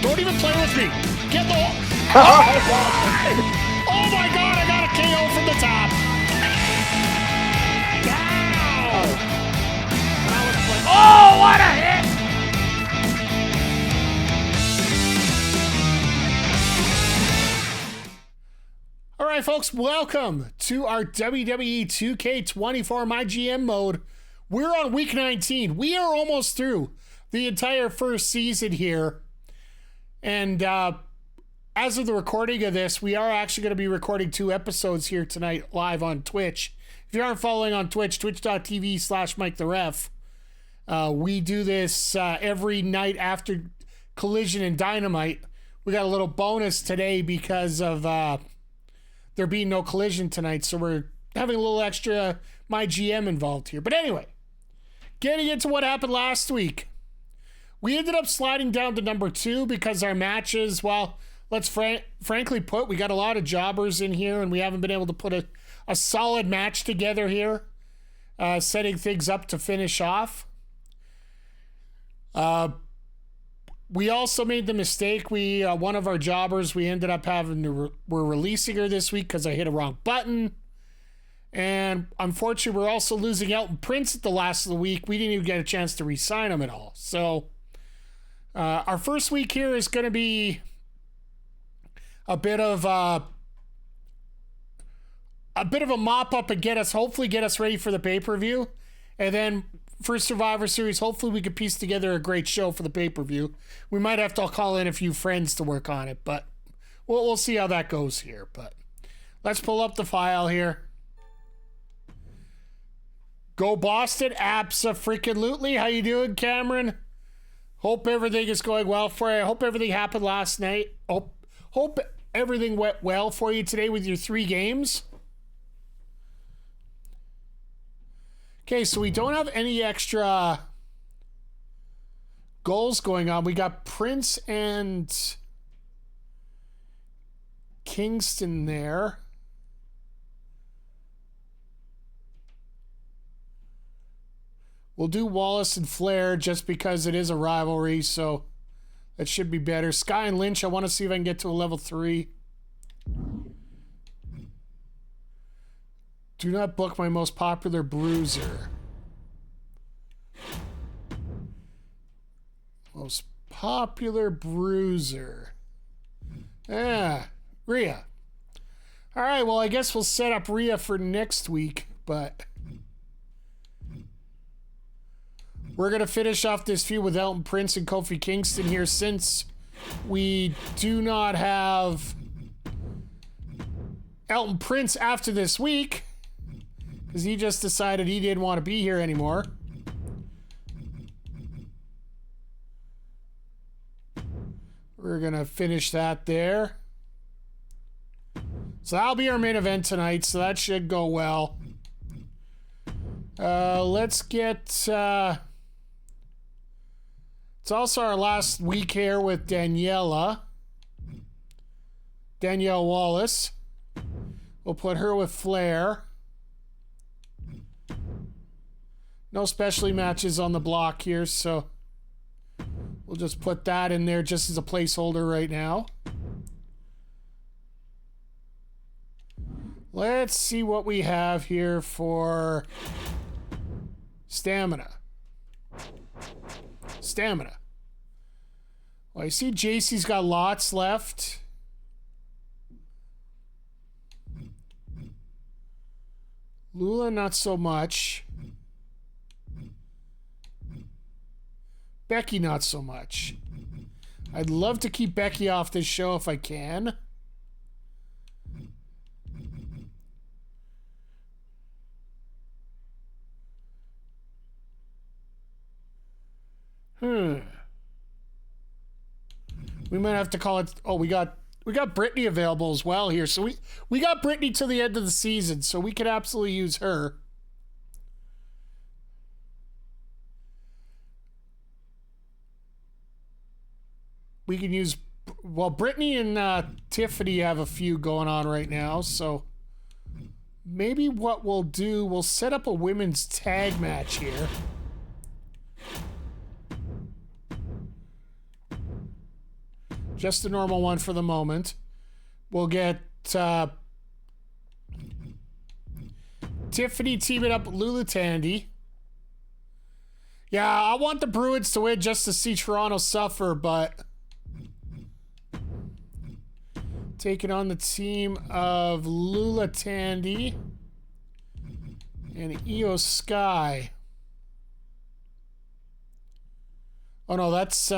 Don't even play with me. Get the... Oh my God, I got a KO from the top. Oh, what a hit! All right, folks, welcome to our WWE 2k24 myGM mode. We're on week 19. We are almost through the entire first season here. And as of the recording of this, we are actually going to be recording 2 episodes here tonight live on Twitch. If you aren't following on Twitch, twitch.tv/MikeTheRef. We do this every night after Collision and Dynamite. We got a little bonus today because of there being no Collision tonight, so we're having a little extra myGM involved here. But anyway, getting into what happened last week. We ended up sliding down to number 2 because our matches, well, let's frankly put, we got a lot of jobbers in here and we haven't been able to put a solid match together here, setting things up to finish off. We also made the mistake. One of our jobbers, we ended up we're releasing her this week because I hit a wrong button. And unfortunately, we're also losing Elton Prince at the last of the week. We didn't even get a chance to re-sign him at all. So our first week here is going to be a bit of a mop up and hopefully get us ready for the pay-per-view. And then for Survivor Series, hopefully we could piece together a great show for the pay-per-view. We might have to call in a few friends to work on it, but we'll see how that goes here. But let's pull up the file here. Go Boston, abso-freaking-lutely. How you doing, Cameron? Hope everything is going well for you. I hope everything happened last night. Hope everything went well for you today with your 3 games. Okay, so we don't have any extra goals going on. We got Prince and Kingston there. We'll do Wallace and Flair just because it is a rivalry, so that should be better. Sky and Lynch, I want to see if I can get to a level 3. Do not book my most popular bruiser. Most popular bruiser. Rhea. All right, well, I guess we'll set up Rhea for next week, but we're going to finish off this feud with Elton Prince and Kofi Kingston here since we do not have Elton Prince after this week. Because he just decided he didn't want to be here anymore. We're going to finish that there. So that'll be our main event tonight, so that should go well. Let's get... it's also our last week here with Danielle Wallace. We'll put her with Flair. No specialty matches on the block here, so we'll just put that in there just as a placeholder right now. Let's see what we have here for stamina. Well, I see JC's got lots left. Lula, not so much. Becky, not so much. I'd love to keep Becky off this show if I can. We might have to call it... Oh, we got Brittany available as well here. So we got Brittany till the end of the season, so we could absolutely use her. We can use... Well, Brittany and Tiffany have a few going on right now, so maybe what we'll do, we'll set up a women's tag match here. Just the normal one for the moment. We'll get Tiffany teaming up with Lula Tandy. Yeah, I want the Bruins to win just to see Toronto suffer, but taking on the team of Lula Tandy and Io Sky. Oh no, that's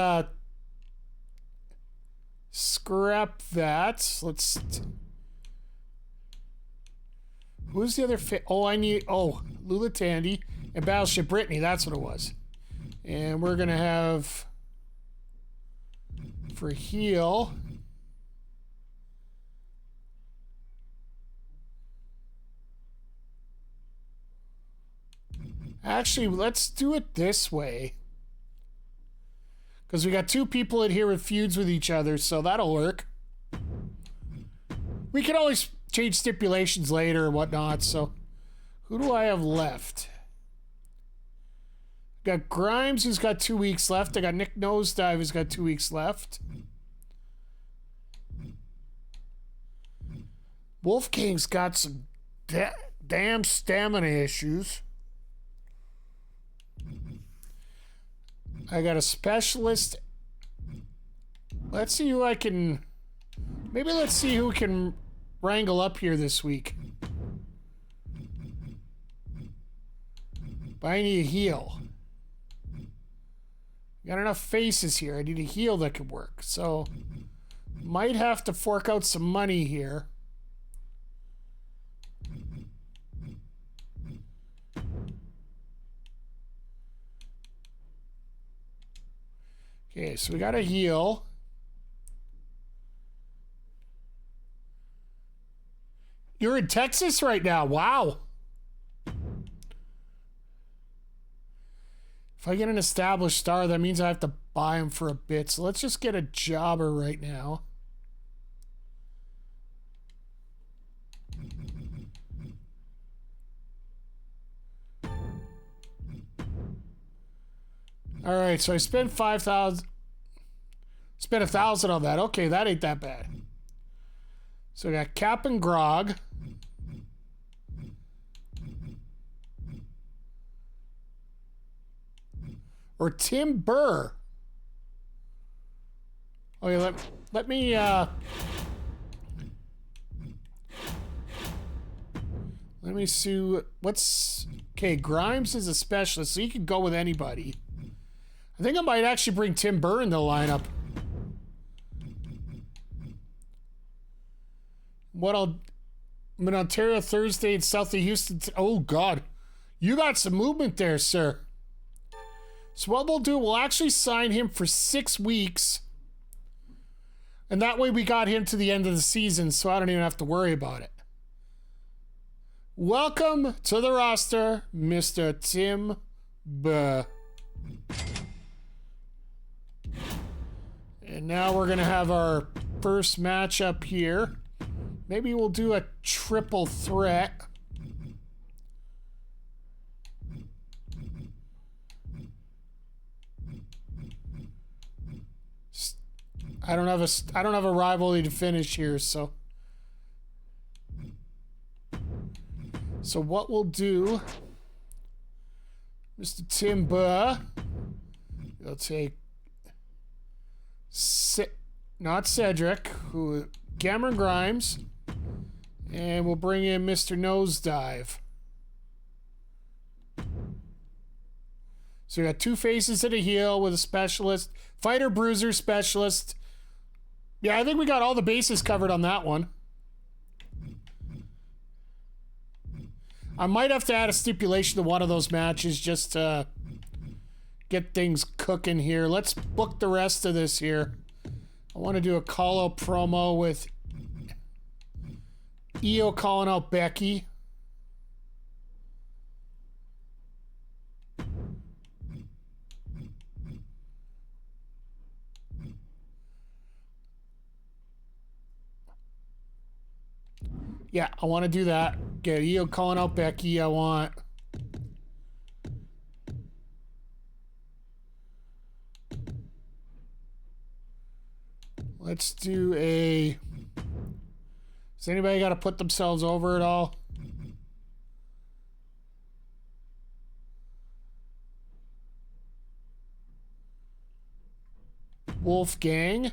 scrap that. Let's. Who's the other fit? Oh, Lula Tandy and Battleship Brittany. That's what it was. And we're gonna have for heel. Actually, let's do it this way. Because we got two people in here with feuds with each other, so that'll work. We can always change stipulations later and whatnot, so. Who do I have left? Got Grimes, who's got 2 weeks left. I got Nick Nosedive, who's got 2 weeks left. Wolfgang's got some damn stamina issues. I got a specialist. Let's see who I can... Maybe let's see who can wrangle up here this week. But I need a heel. Got enough faces here. I need a heel that could work. So, might have to fork out some money here. Okay, so we got a heel. You're in Texas right now. Wow. If I get an established star, that means I have to buy him for a bit. So let's just get a jobber right now. All right, so I spent 5,000. Spent 1,000 on that. Okay, that ain't that bad. So I got Cap and Grog. Or Tim Burr. Okay, let me let me see what's okay. Grimes is a specialist, so he can go with anybody. I think I might actually bring Tim Burr in the lineup. I'm in Ontario Thursday and south of Houston. Oh God, you got some movement there, sir. So what we'll do, we'll actually sign him for 6 weeks. And that way we got him to the end of the season, so I don't even have to worry about it. Welcome to the roster, Mr. Tim Burr. And now we're going to have our first match up here. Maybe we'll do a triple threat. I don't have a rivalry to finish here, so what we'll do, Mr. Tim Burr, we'll take not Cedric, who Cameron Grimes, and we'll bring in Mr. Nosedive. So we got two faces and a heel with a specialist, fighter bruiser specialist. Yeah, I think we got all the bases covered on that one. I might have to add a stipulation to one of those matches just to get things cooking here. Let's book the rest of this here. I want to do a call-out promo with Io calling out Becky. Yeah, I want to do that. Get Io calling out Becky. I want... Let's do a... Has anybody got to put themselves over at all? Wolfgang.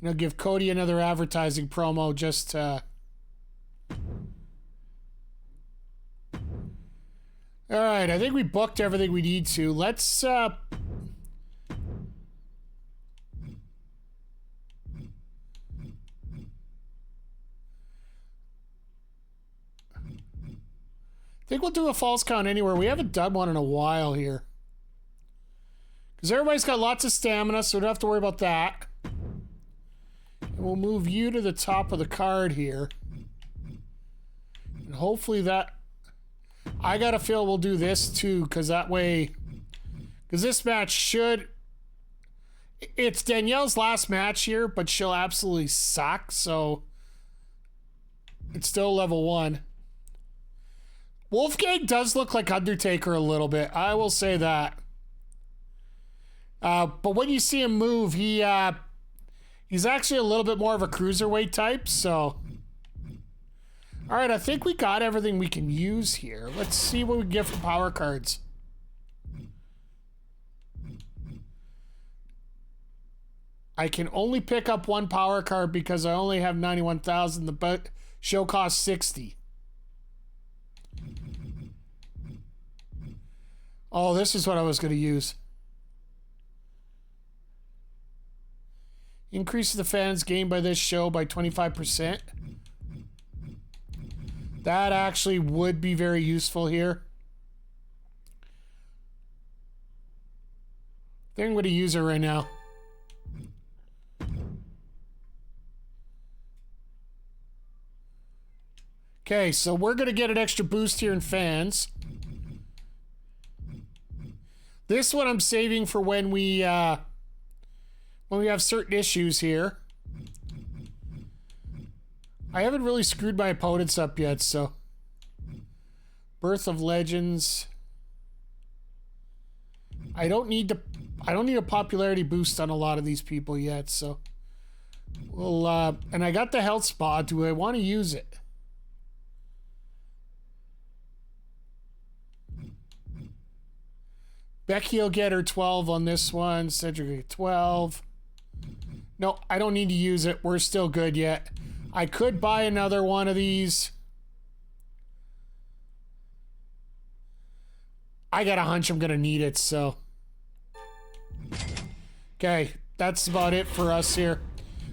I'll give Cody another advertising promo just to... All right, I think we booked everything we need to. Let's... I think we'll do a false count anywhere. We haven't done one in a while here. Because everybody's got lots of stamina, so we don't have to worry about that. And we'll move you to the top of the card here. And hopefully that... I got to feel we'll do this too, because that way... Because this match should... It's Danielle's last match here, but she'll absolutely suck, so... It's still level 1. Wolfgang does look like Undertaker a little bit. I will say that. But when you see him move, he's actually a little bit more of a cruiserweight type, so... All right, I think we got everything we can use here. Let's see what we get from power cards. I can only pick up one power card because I only have 91,000. The show costs 60. Oh, this is what I was going to use. Increase the fans gained by this show by 25%. That actually would be very useful here. I think I'm going to use it right now. Okay, so we're going to get an extra boost here in fans. This one I'm saving for when we have certain issues here. I haven't really screwed my opponents up yet, so... Birth of Legends. I don't need a popularity boost on a lot of these people yet, so... Well, and I got the health spa. Do I want to use it? Becky will get her 12 on this one. Cedric will get 12. No, I don't need to use it. We're still good yet. I could buy another one of these. I got a hunch I'm going to need it, so. Okay, that's about it for us here.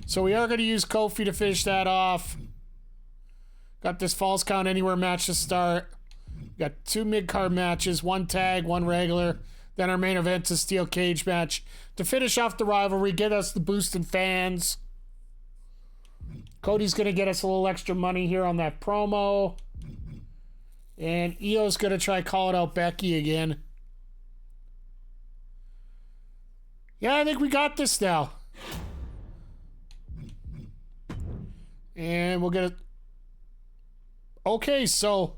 So we are going to use Kofi to finish that off. Got this false count anywhere match to start. Got 2 mid-card matches, 1 tag, 1 regular. Then our main event's a steel cage match. To finish off the rivalry, get us the boost in fans. Cody's going to get us a little extra money here on that promo. And Io's going to try calling out Becky again. Yeah, I think we got this now. And we'll get it. Okay, so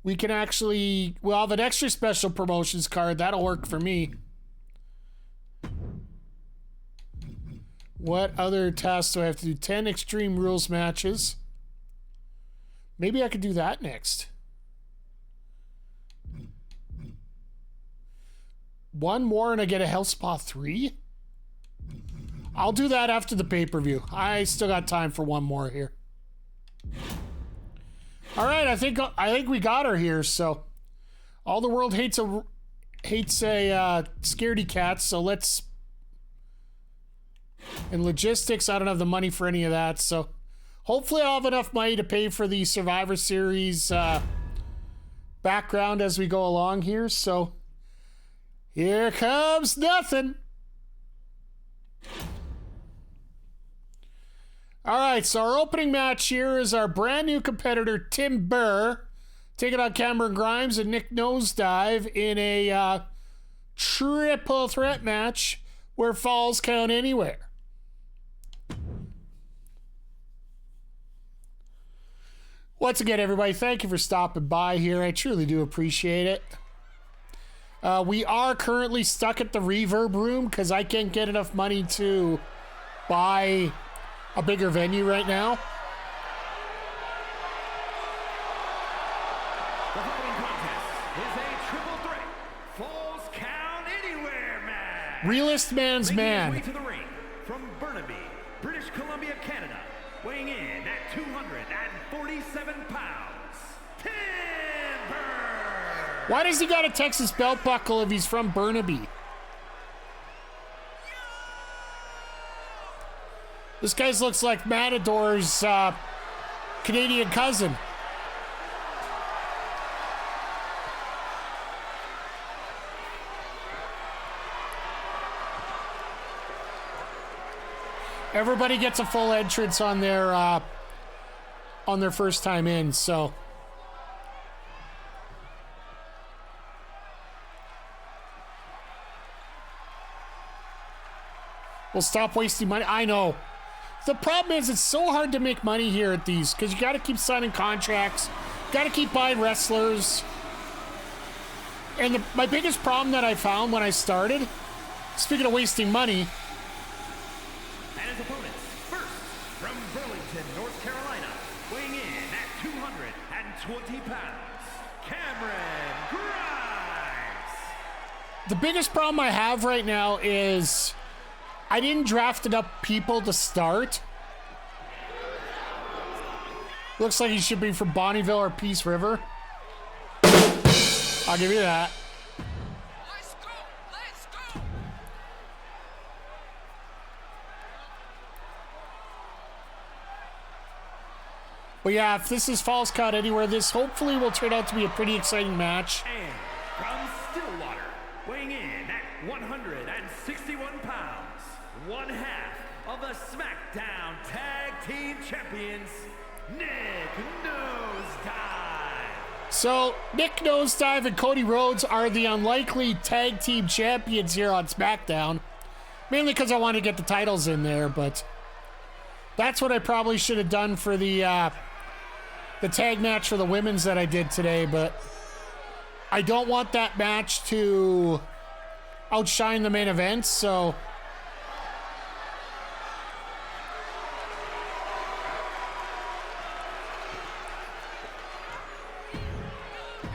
we can actually... We'll have an extra special promotions card. That'll work for me. What other tasks do I have to do? 10 Extreme Rules matches. Maybe I could do that next. 1 more and I get a Health Spa 3? I'll do that after the pay-per-view. I still got time for 1 more here. All right, I think we got her here. So, all the world hates a scaredy cat. So let's. In logistics, I don't have the money for any of that. So, hopefully, I'll have enough money to pay for the Survivor Series background as we go along here. So, here comes nothing. All right, so our opening match here is our brand new competitor, Tim Burr, taking on Cameron Grimes and Nick Nosedive in a triple threat match where falls count anywhere. Once again, everybody, thank you for stopping by here. I truly do appreciate it. We are currently stuck at the reverb room because I can't get enough money to buy a bigger venue right now. The following contest is a triple threat falls count anywhere match. Realist man's man. Making his way to the ring from Burnaby, British Columbia, Canada, weighing in at 247 pounds, Timber. Why does he got a Texas belt buckle if he's from Burnaby? This guy looks like Matador's Canadian cousin. Everybody gets a full entrance on their first time in, so we'll stop wasting money. I know. The problem is it's so hard to make money here at these because you got to keep signing contracts, got to keep buying wrestlers. And my biggest problem that I found when I started, speaking of wasting money, and his opponents, first from Burlington, North Carolina, weighing in at 220 pounds, Cameron Grimes. the biggest problem I have right now is I didn't draft enough people to start. Looks like he should be from Bonneville or Peace River. I'll give you that. Let's go! Let's go! But yeah, if this is Falls Count Anywhere, this hopefully will turn out to be a pretty exciting match. And from Stillwater, weighing in at 161 pounds, one half of the SmackDown Tag Team Champions, Nick Nosedive. So, Nick Nosedive and Cody Rhodes are the unlikely tag team champions here on SmackDown. Mainly because I want to get the titles in there, but that's what I probably should have done for the tag match for the women's that I did today, but I don't want that match to outshine the main event, so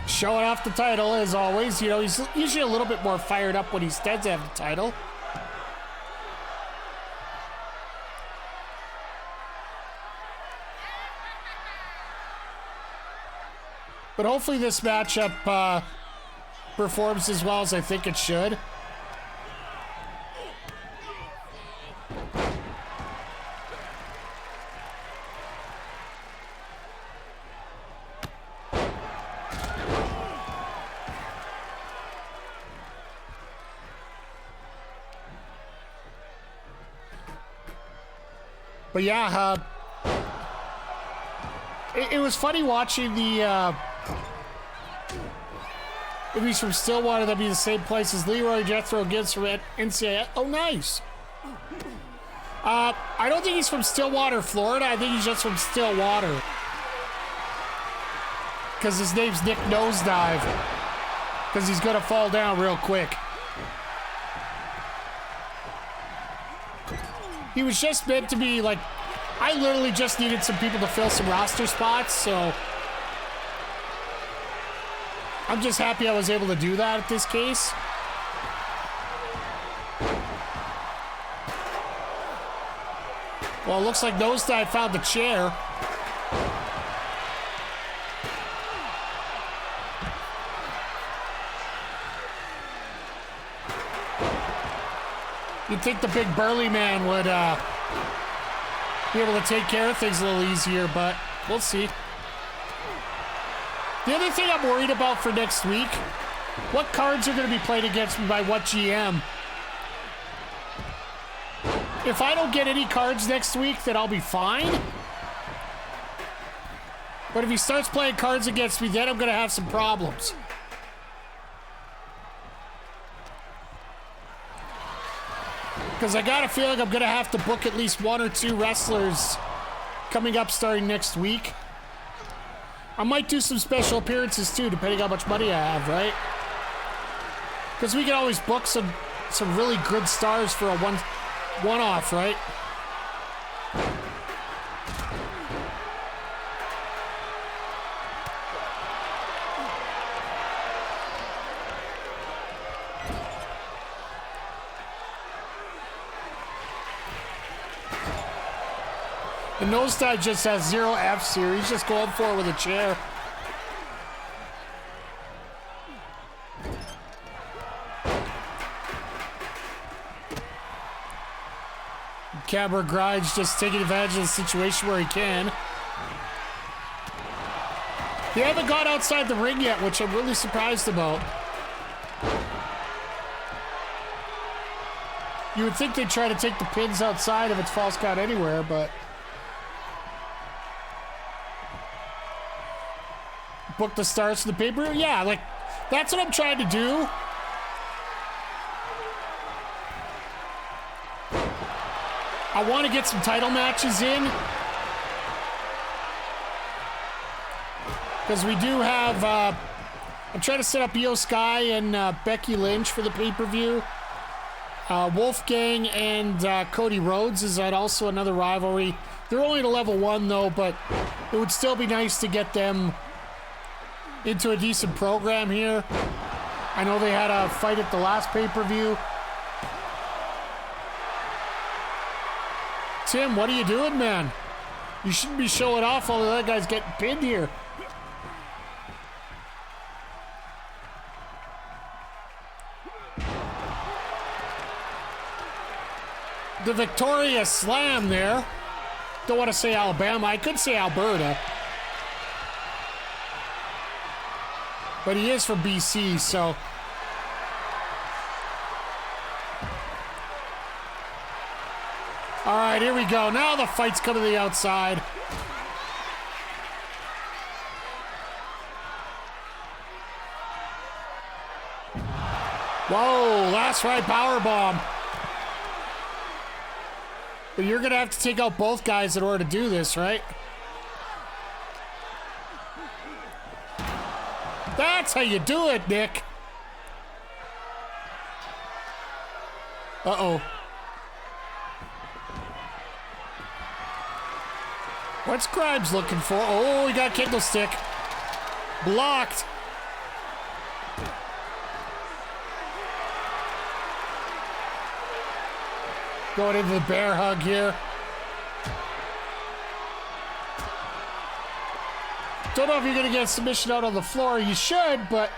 showing off the title as always. You know, he's usually a little bit more fired up when he does have the title. But hopefully this matchup performs as well as I think it should. But yeah, it was funny watching the if he's from Stillwater, that'd be the same place as Leroy Jethro Gibbs from NCAA. Oh, nice. I don't think he's from Stillwater, Florida. I think he's just from Stillwater. Because his name's Nick Nosedive. Because he's going to fall down real quick. He was just meant to be like, I literally just needed some people to fill some roster spots, so I'm just happy I was able to do that at this case. Well, it looks like Nosedive found the chair. You'd think the big burly man would be able to take care of things a little easier, but we'll see. The other thing I'm worried about for next week, what cards are going to be played against me by what GM? If I don't get any cards next week, then I'll be fine. But if he starts playing cards against me, then I'm going to have some problems. Because I got a feeling I'm going to have to book at least one or two wrestlers coming up starting next week. I might do some special appearances too, depending on how much money I have, right? Because we can always book some really good stars for a one-off, right? The nosedive just has 0 Fs here. He's just going for it with a chair. Cabra Gride's just taking advantage of the situation where he can. They haven't got outside the ring yet, which I'm really surprised about. You would think they'd try to take the pins outside if it's false count anywhere, but... Book the stars for the pay-per-view? Yeah, like, that's what I'm trying to do. I want to get some title matches in. Because we do have, I'm trying to set up Io Sky and Becky Lynch for the pay-per-view. Wolfgang and Cody Rhodes is also another rivalry. They're only to level 1 though, but it would still be nice to get them into a decent program here. I know they had a fight at the last pay-per-view. Tim, what are you doing, man? You shouldn't be showing off while the other guy's getting pinned here. The Victoria Slam there. Don't want to say Alabama. I could say Alberta. But he is from BC, so... All right, here we go. Now the fight's coming to the outside. Whoa, last right powerbomb. But you're going to have to take out both guys in order to do this, right? That's how you do it, Nick. Uh-oh. What's Grimes looking for? Oh, he got Candlestick. Blocked. Going into the bear hug here. Don't know if you're going to get a submission out on the floor. You should, but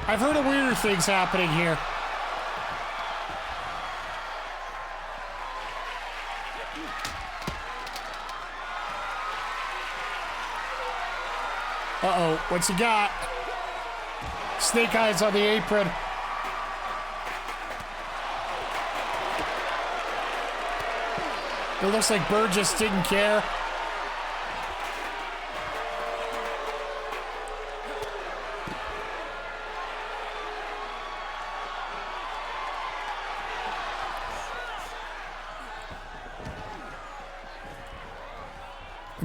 I've heard of weirder things happening here. Uh-oh, what's he got? Snake eyes on the apron. It looks like Burgess didn't care.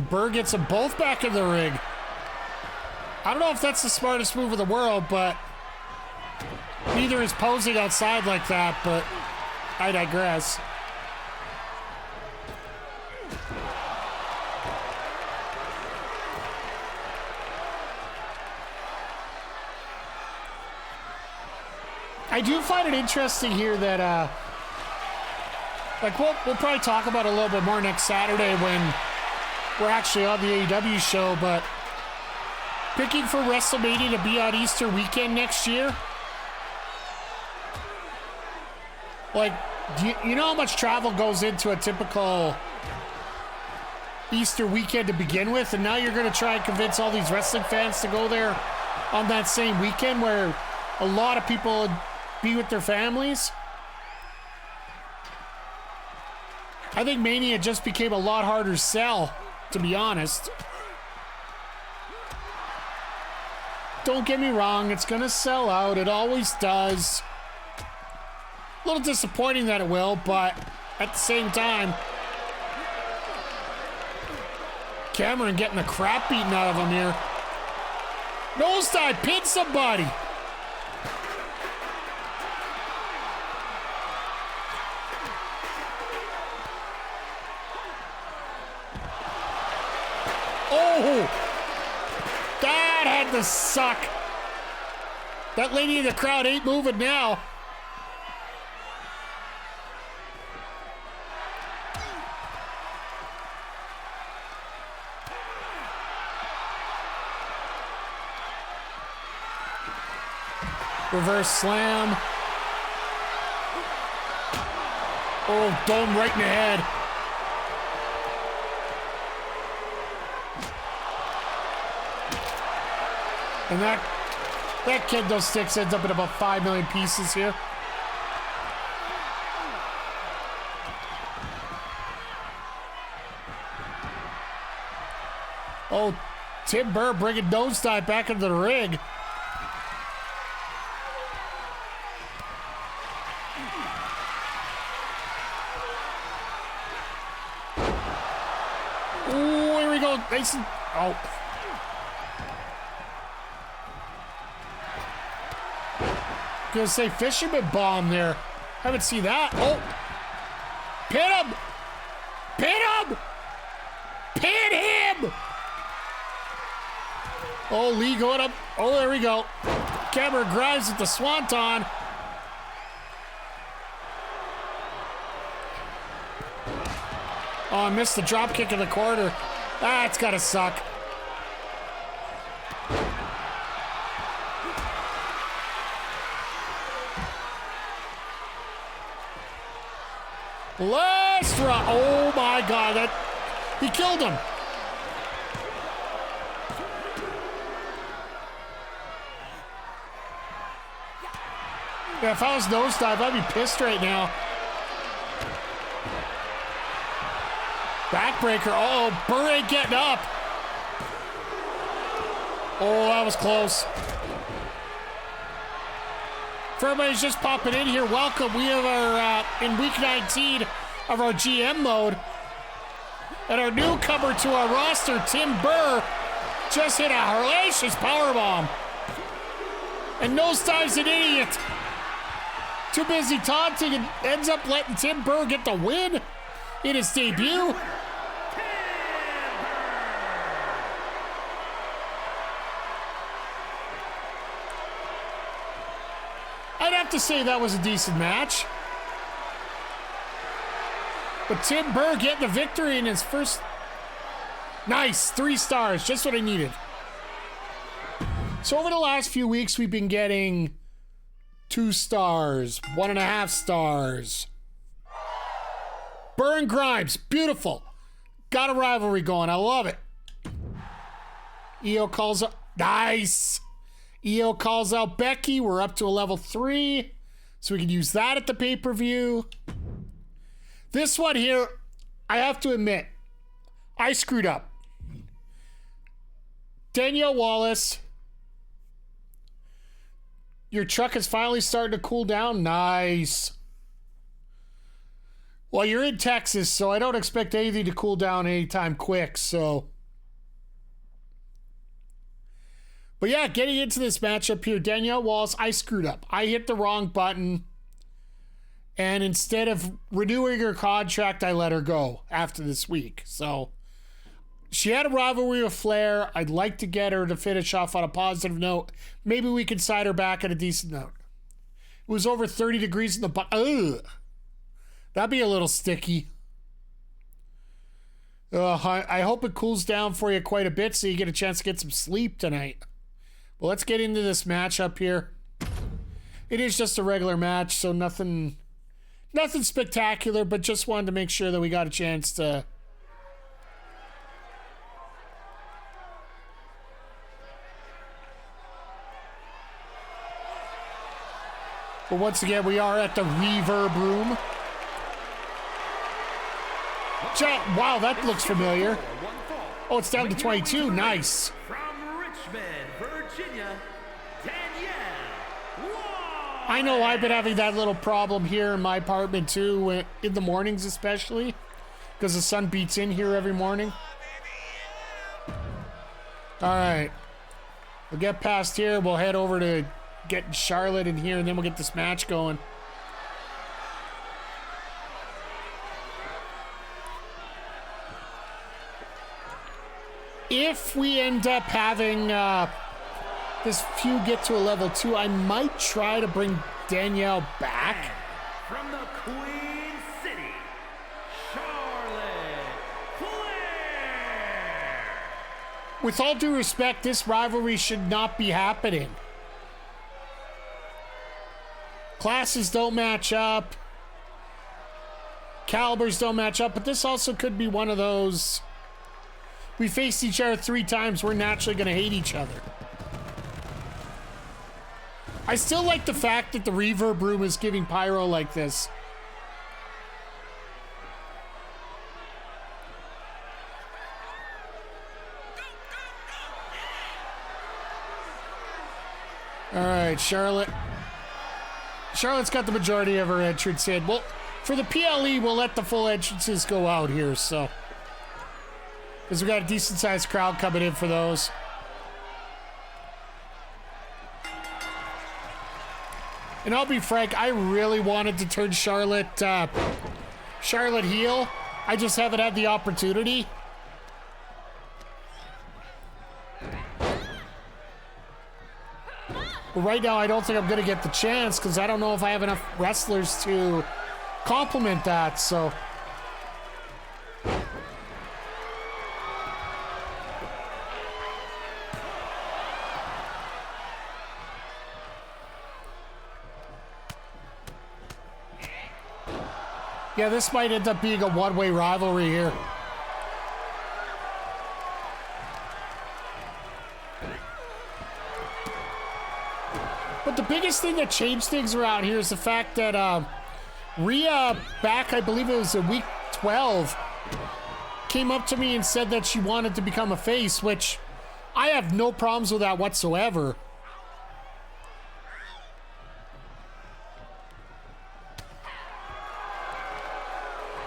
Burr gets them both back in the ring. I don't know if that's the smartest move in the world, but neither is posing outside like that, but I digress. I do find it interesting here that, like, we'll probably talk about it a little bit more next Saturday when we're actually on the AEW show, but picking for WrestleMania to be on Easter weekend next year, like, you know how much travel goes into a typical Easter weekend to begin with, and now you're going to try and convince all these wrestling fans to go there on that same weekend where a lot of people would be with their families. I think Mania just became a lot harder to sell, to be honest. Don't get me wrong, it's gonna sell out. It always does. A little disappointing that it will, but at the same time, Cameron getting the crap beaten out of him here. Nosedive, pin somebody. Oh, that had to suck. That lady in the crowd ain't moving now. Reverse slam. Oh, dome right in the head. And that kendo sticks ends up in about 5 million pieces here. Oh, Tim Burr bringing Nosedive back into the ring. Oh, here we go. Mason. Oh. Gonna say fisherman bomb there. Haven't seen that. Oh. Pin him. Pin him. Pin him. Oh, Lee going up. Oh, there we go. Cameron Grimes at the swanton. Oh, I missed the drop kick in the corner. That's gotta suck. Last round. Oh my God, that he killed him. Yeah, if I was Nosedive, I'd be pissed right now. Backbreaker. Oh, Burr ain't getting up. Oh, that was close. For everybody's just popping in here, welcome. We have our, in week 19 of our GM mode. And our newcomer to our roster, Tim Burr, just hit a hellacious powerbomb. And Nosedive's an idiot. Too busy taunting and ends up letting Tim Burr get the win in his debut. I'd have to say that was a decent match. But Tim Burr getting the victory in his first. Nice, 3 stars, just what I needed. So over the last few weeks, we've been getting 2 stars, 1.5 stars. Burr and Grimes, beautiful. Got a rivalry going, I love it. EO calls up, nice. EO calls out Becky, we're up to a level 3. So we can use that at the pay-per-view. This one here, I have to admit, I screwed up. Danielle Wallace, your truck is finally starting to cool down. Nice. Well, you're in Texas, so I don't expect anything to cool down anytime quick, so. But yeah, getting into this matchup here, Danielle Wallace, I screwed up. I hit the wrong button. And instead of renewing her contract, I let her go after this week. So she had a rivalry with Flair. I'd like to get her to finish off on a positive note. Maybe we can side her back at a decent note. It was over 30 degrees in the ugh. That'd be a little sticky. I hope it cools down for you quite a bit so you get a chance to get some sleep tonight. Well, let's get into this matchup here. It is just a regular match, so nothing spectacular, but just wanted to make sure that we got a chance to. But once again, we are at the Reverb Room. Chat, wow, that looks familiar. Oh, it's down to 22. Nice. From Richmond, Virginia, Danielle. I know I've been having that little problem here in my apartment too, in the mornings especially, because the sun beats in here every morning. All right. We'll get past here. We'll head over to get Charlotte in here, and then we'll get this match going. If we end up having this feud get to a level 2, I might try to bring Danielle back. From the Queen City, Charlotte Flair. With all due respect, this rivalry should not be happening. Classes don't match up. Calibers don't match up, but this also could be one of those. We faced each other 3 times, we're naturally going to hate each other. I still like the fact that the reverb room is giving pyro like this. All right, Charlotte. Charlotte's got the majority of her entrance in. Well, for the PLE, we'll let the full entrances go out here, so. Because we got a decent-sized crowd coming in for those. And I'll be frank, I really wanted to turn Charlotte heel. I just haven't had the opportunity. But right now, I don't think I'm going to get the chance because I don't know if I have enough wrestlers to complement that, so. Yeah, this might end up being a one-way rivalry here. But the biggest thing that changed things around here is the fact that Rhea, back, I believe it was in week 12, came up to me and said that she wanted to become a face, which I have no problems with that whatsoever.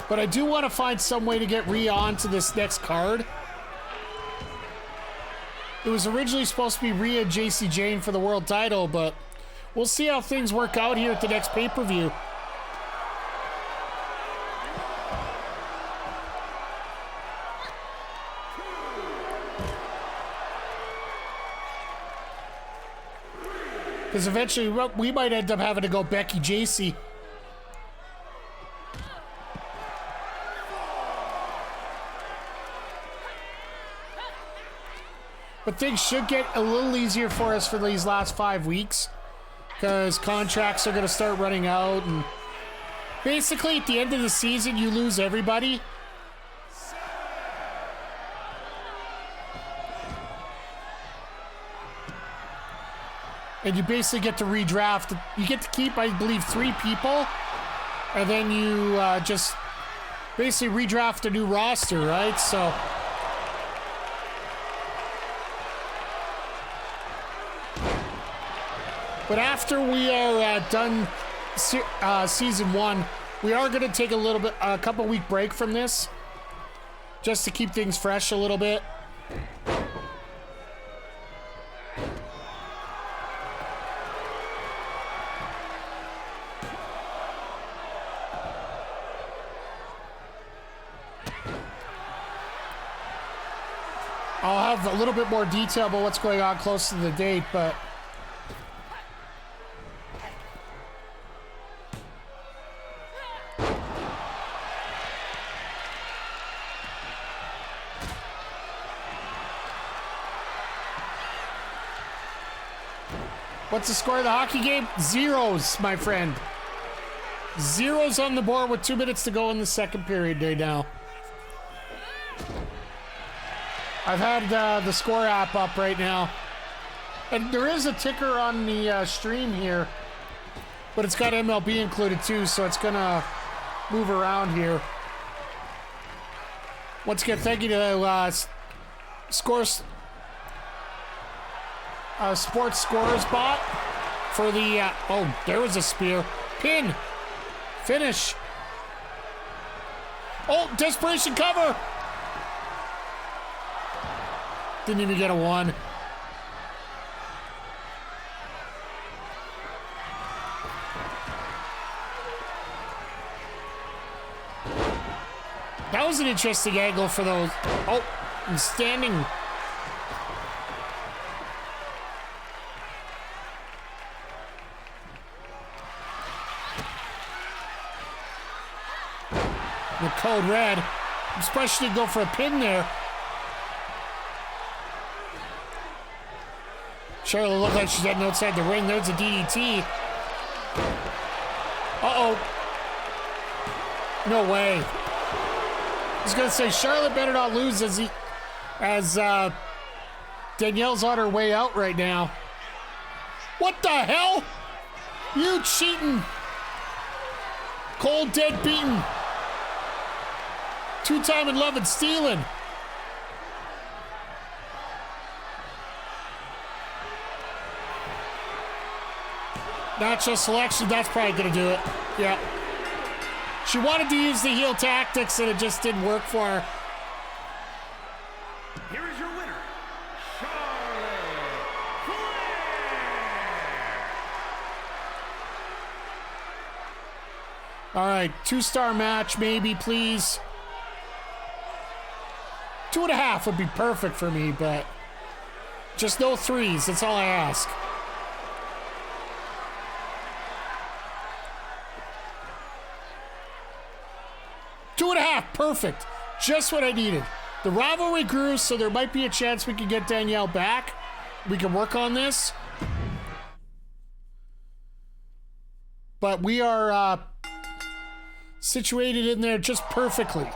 But I do want to find some way to get Rhea onto this next card. It was originally supposed to be Rhea and JC Jane for the world title, but we'll see how things work out here at the next pay-per-view. Because eventually we might end up having to go Becky JC. But things should get a little easier for us for these last 5 weeks because contracts are going to start running out. And basically, at the end of the season, you lose everybody. And you basically get to redraft. You get to keep, I believe, 3 people. And then you just basically redraft a new roster, right? So. But after we are done season 1, we are going to take a couple week break from this, just to keep things fresh a little bit. I'll have a little bit more detail about what's going on close to the date, but. What's the score of the hockey game? 0s, my friend. 0s on the board with 2 minutes to go in the second period right now. I've had the score app up right now. And there is a ticker on the stream here, but it's got MLB included too, so it's gonna move around here. Once again, thank you to Sports Scores Bot for the, oh, there was a spear. Pin. Finish. Oh, desperation cover. Didn't even get a 1. That was an interesting angle for those. Oh, and standing. The code red. I'm surprised she didn't go for a pin there. Charlotte looked like she's heading outside the ring. There's a DDT. Uh-oh. No way. I was gonna say Charlotte better not lose as Danielle's on her way out right now. What the hell? You cheating. Cold dead beaten. Two-time in love and stealing. Natural selection, that's probably gonna do it. Yeah. She wanted to use the heel tactics and it just didn't work for her. Here is your winner, Charlotte Flair. All right, 2-star match, maybe, please. 2.5 would be perfect for me, but just no 3s. That's all I ask. Two and a half, perfect. Just what I needed. The rivalry grew, so there might be a chance we can get Danielle back. We can work on this. But we are situated in there just perfectly.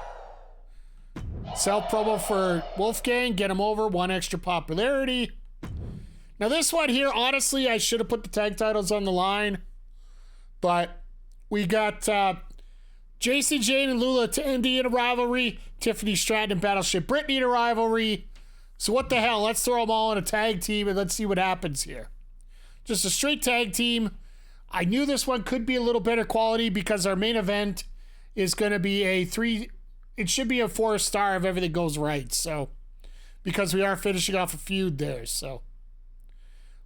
Self-promo for Wolfgang, get him over, 1 extra popularity. Now this one here, honestly, I should have put the tag titles on the line. But we got JC Jane and Lula to Indy in a rivalry. Tiffany Stratton and Battleship Brittany in a rivalry. So what the hell? Let's throw them all in a tag team and let's see what happens here. Just a straight tag team. I knew this one could be a little better quality because our main event is going to be a 3... It should be a 4-star if everything goes right. So, because we are finishing off a feud there. So,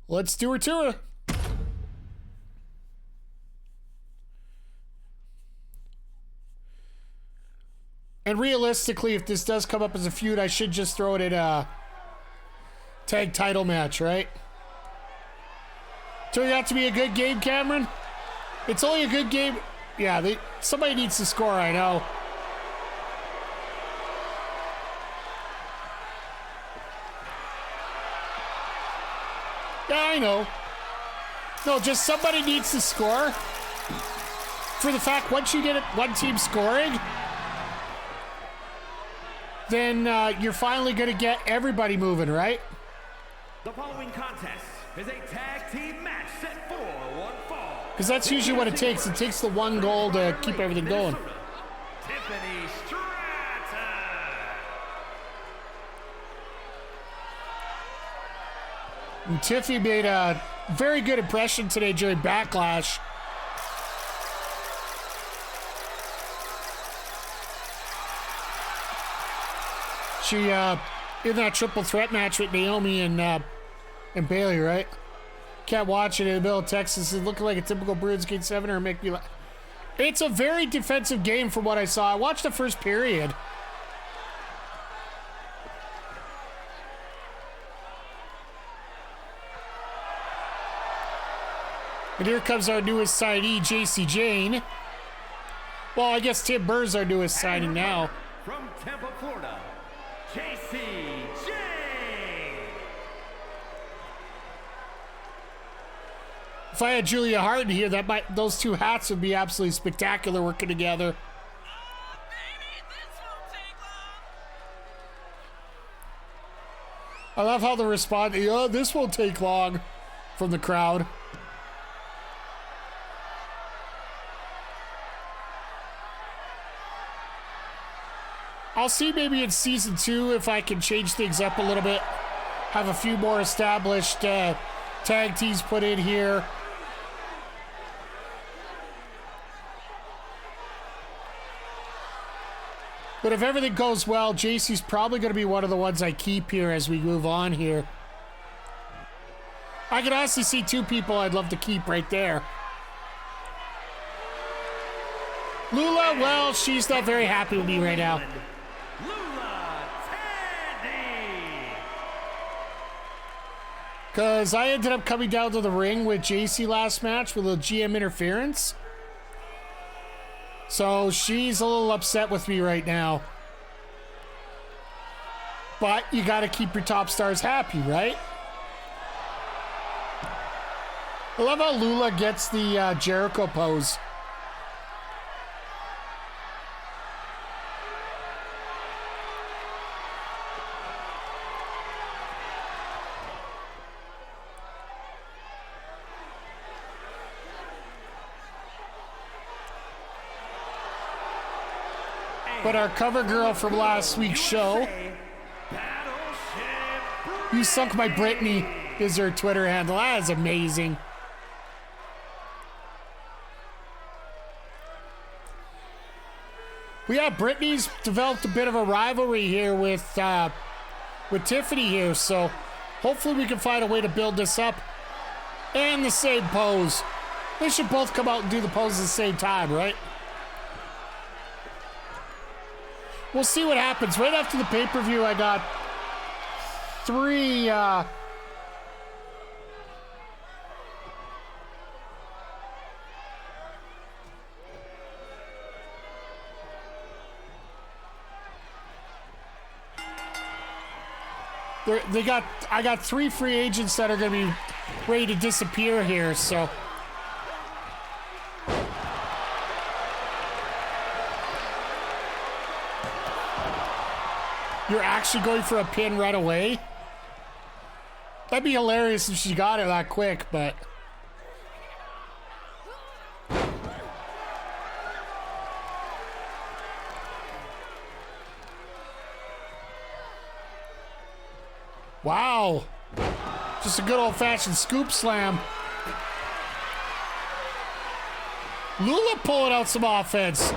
let's do her to her. And realistically, if this does come up as a feud, I should just throw it in a tag title match, right? Turned out to be a good game, Cameron. It's only a good game. Yeah, somebody needs to score, I know. Yeah, I know. No, just somebody needs to score. For the fact, once you get one team scoring, then you're finally going to get everybody moving, right? The following contest is a tag team match set for one fall. Because that's usually what it takes. It takes the one goal to keep everything going. Tiffany Stratton. And Tiffy made a very good impression today during Backlash. She, in that triple threat match with Naomi and Bailey, right? Can't watch it in the middle of Texas. It's looking like a typical Bruins Gate 7 or make me laugh. It's a very defensive game from what I saw. I watched the first period. And here comes our newest signee, JC Jane. Well, I guess Tim Burr's our newest signing now. From Tampa, Florida, JC Jane. If I had Julia Hart in here, those two hats would be absolutely spectacular working together. I love how the response, oh, this won't take long, from the crowd. I'll see maybe in season 2 if I can change things up a little bit. Have a few more established tag teams put in here. But if everything goes well, JC's probably going to be one of the ones I keep here as we move on here. I can honestly see 2 people I'd love to keep right there. Lula, well, she's not very happy with me right now. Because I ended up coming down to the ring with JC last match with a GM interference. So she's a little upset with me right now. But you got to keep your top stars happy, right? I love how Lula gets the Jericho pose. But our cover girl from last week's show, "You Sunk My Britney," is her Twitter handle. That is amazing. Well, yeah, Britney's developed a bit of a rivalry here with Tiffany here, so hopefully we can find a way to build this up. And the same pose. They should both come out and do the pose at the same time, right? We'll see what happens. Right after the pay-per-view, I got three... I got 3 free agents that are going to be ready to disappear here, so... You're actually going for a pin right away? That'd be hilarious if she got it that quick, but... Wow. Just a good old-fashioned scoop slam. Lula pulling out some offense.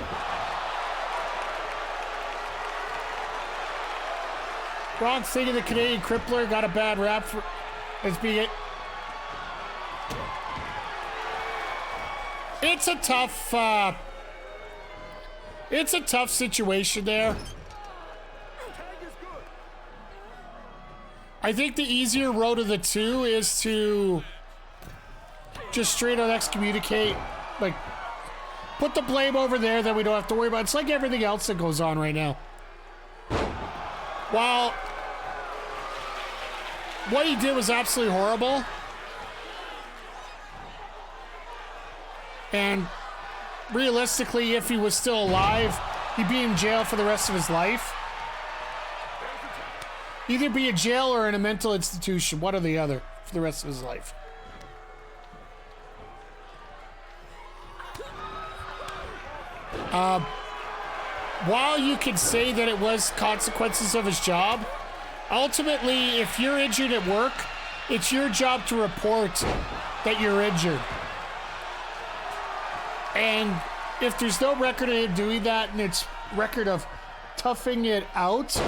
Wrong thing of the Canadian Crippler got a bad rap for as being it. It's a tough situation there. I think the easier road of the two is to just straight out excommunicate, like put the blame over there that we don't have to worry about. It's like everything else that goes on right now. While what he did was absolutely horrible, and realistically, if he was still alive, he'd be in jail for the rest of his life. Either be in jail or in a mental institution, one or the other, for the rest of his life. While you could say that it was consequences of his job, ultimately, if you're injured at work, it's your job to report that you're injured. And if there's no record of him doing that, and it's record of toughing it out,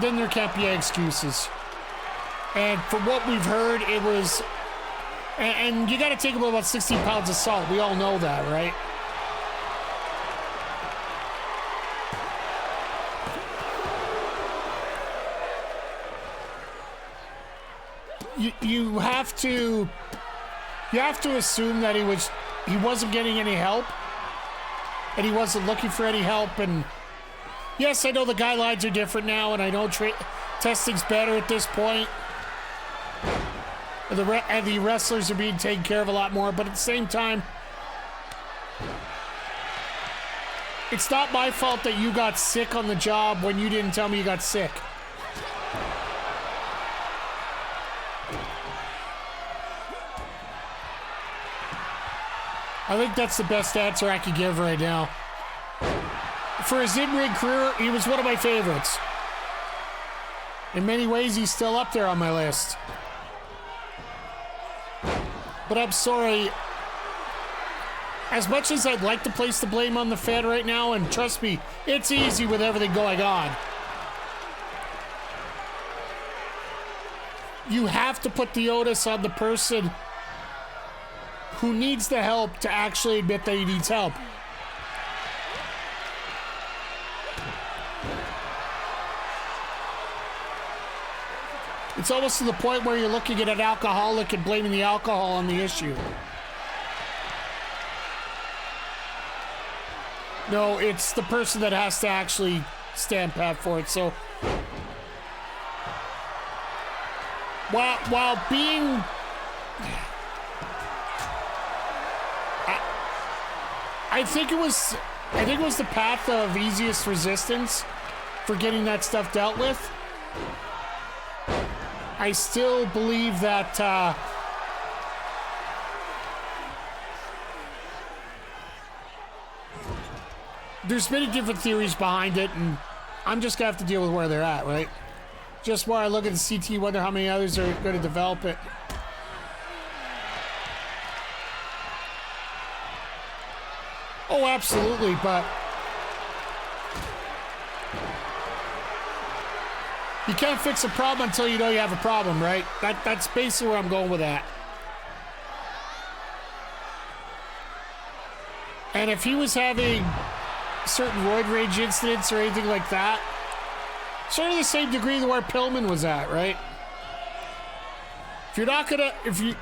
then there can't be excuses. And from what we've heard, it was... And you got to take about 16 pounds of salt. We all know that, right? You have to assume that he wasn't getting any help, and he wasn't looking for any help. And yes, I know the guidelines are different now, and I know testing's better at this point. And the wrestlers are being taken care of a lot more, but at the same time, it's not my fault that you got sick on the job when you didn't tell me you got sick. I think that's the best answer I can give right now. For his in-ring career, he was one of my favorites. In many ways, he's still up there on my list. But I'm sorry. As much as I'd like to place the blame on the Fed right now, and trust me, it's easy with everything going on, you have to put the onus on the person who needs the help to actually admit that he needs help. It's almost to the point where you're looking at an alcoholic and blaming the alcohol on the issue. No, it's the person that has to actually stand pat for it. So while being... I think it was the path of easiest resistance for getting that stuff dealt with. I still believe that there's many different theories behind it, and I'm just gonna have to deal with where they're at, right? Just where I look at the CT, wonder how many others are going to develop it. Oh, absolutely, but you can't fix a problem until you know you have a problem, right? That's basically where I'm going with that. And if he was having certain roid rage incidents or anything like that, sort of the same degree to where Pillman was at, right? If you're not gonna, if you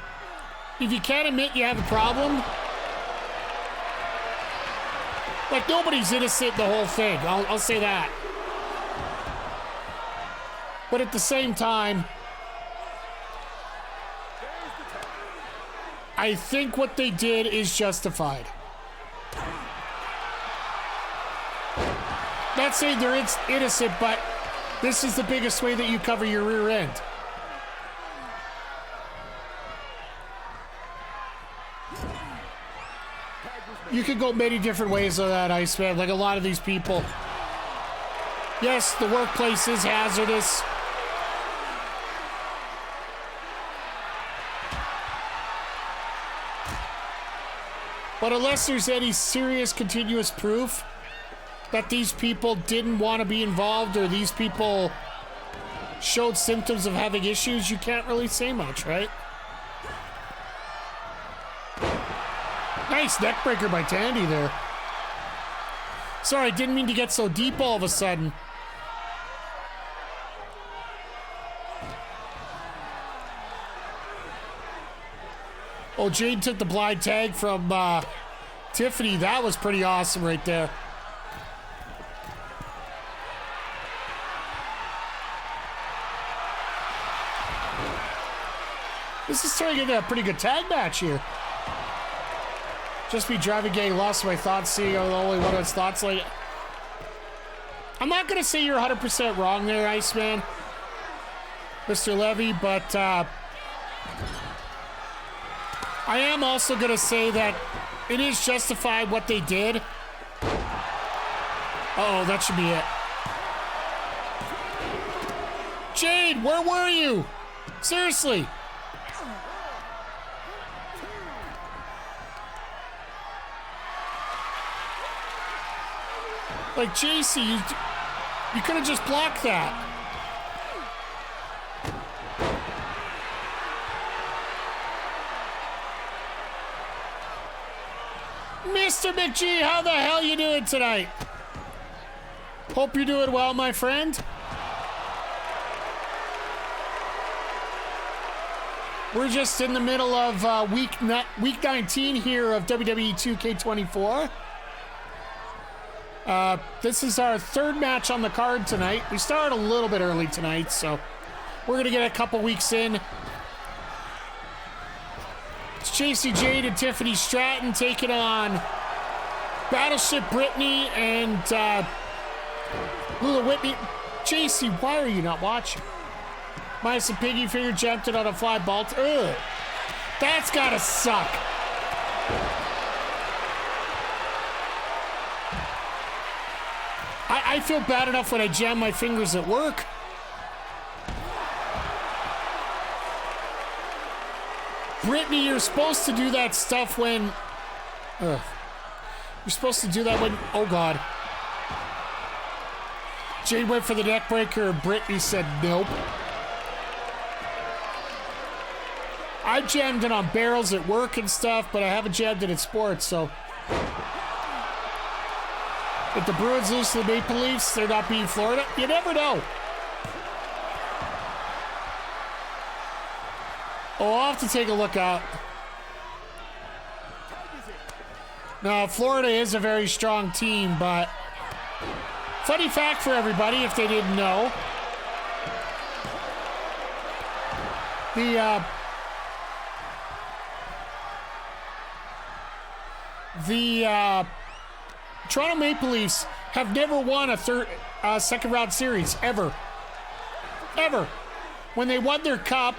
can't admit you have a problem, like nobody's innocent in the whole thing. I'll say that. But at the same time, I think what they did is justified. Not saying they're innocent, but this is the biggest way that you cover your rear end. You could go many different ways on that, Iceman. Like a lot of these people. Yes, the workplace is hazardous. But unless there's any serious continuous proof that these people didn't want to be involved or these people showed symptoms of having issues, you can't really say much, right? Nice neck breaker by Tandy there. Sorry, didn't mean to get so deep all of a sudden. Oh, Jade took the blind tag from Tiffany. That was pretty awesome right there. This is turning into a pretty good tag match here. Just be driving getting lost in my thoughts, seeing only one of its thoughts. Like, I'm not going to say you're 100% wrong there, Iceman, Mr. Levy, but I am also going to say that it is justified what they did. Uh-oh, that should be it. Jade, where were you? Seriously. Like, JC, you could have just blocked that. Mr. McGee, how the hell you doing tonight? Hope you're doing well, my friend. We're just in the middle of week 19 here of WWE 2k24. This is our third match on the card tonight. We started a little bit early tonight, so we're going to get a couple weeks in. It's JC Jade and Tiffany Stratton taking on Battleship Brittany and Lula Whitney. JC, why are you not watching? Minus a piggy finger jumped it on a fly ball. Ugh. That's gotta suck. I feel bad enough when I jam my fingers at work. Brittany, you're supposed to do that stuff when... You're supposed to do that when... Oh, God. Jade went for the neck breaker, and Brittany said nope. I've jammed it on barrels at work and stuff, but I haven't jammed it in sports, so... If the Bruins lose to the Maple Leafs, they're not beating Florida. You never know. Oh, I'll have to take a look out. Now, Florida is a very strong team, but funny fact for everybody, if they didn't know, the Toronto Maple Leafs have never won a second round series, ever. Ever. When they won their cup,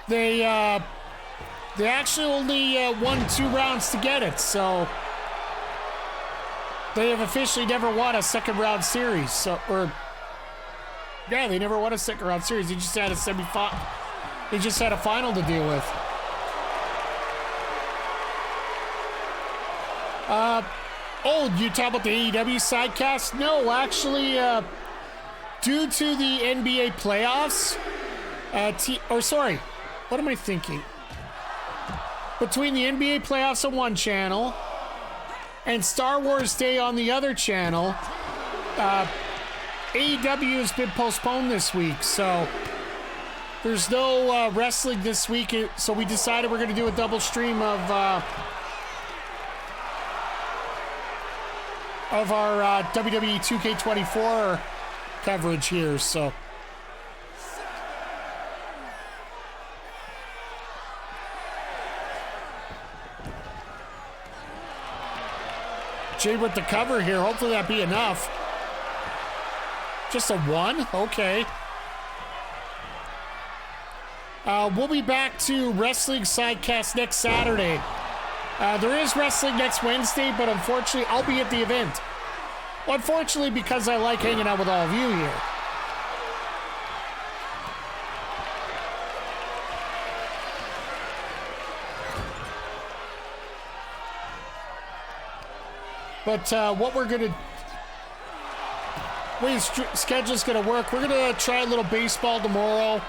they actually only won 2 rounds to get it, so they have officially never won a second round series. So, yeah, they never won a second round series. They just had a semi-final. They just had a final to deal with. Oh, you talk about the AEW sidecast? No, actually, due to the NBA playoffs, what am I thinking? Between the NBA playoffs on one channel and Star Wars Day on the other channel, AEW has been postponed this week, so there's no wrestling this week. So we decided we're going to do a double stream of our WWE 2k24 coverage here. So Jay with the cover here. Hopefully that be enough. Just a 1? Okay. We'll be back to Wrestling Sidecast next Saturday. There is wrestling next Wednesday, but unfortunately, I'll be at the event. Well, unfortunately, because I like hanging out with all of you here. But what we're going to... way the schedule's going to work, we're going to try a little baseball tomorrow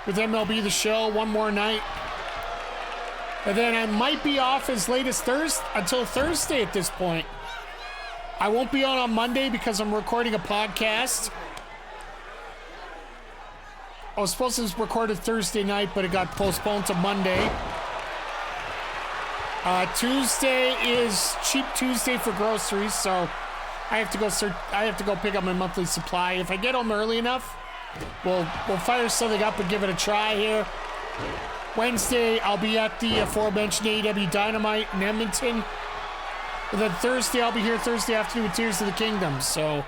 with MLB The Show, one more night. And then I might be off as late as until Thursday at this point. I won't be on Monday because I'm recording a podcast. I was supposed to record it Thursday night, but it got postponed to Monday. Tuesday is Cheap Tuesday for groceries, so I have to go pick up my monthly supply. If I get home early enough, we'll fire something up and give it a try here. Wednesday, I'll be at the aforementioned AEW Dynamite in Edmonton. And then Thursday, I'll be here Thursday afternoon with Tears of the Kingdom, so...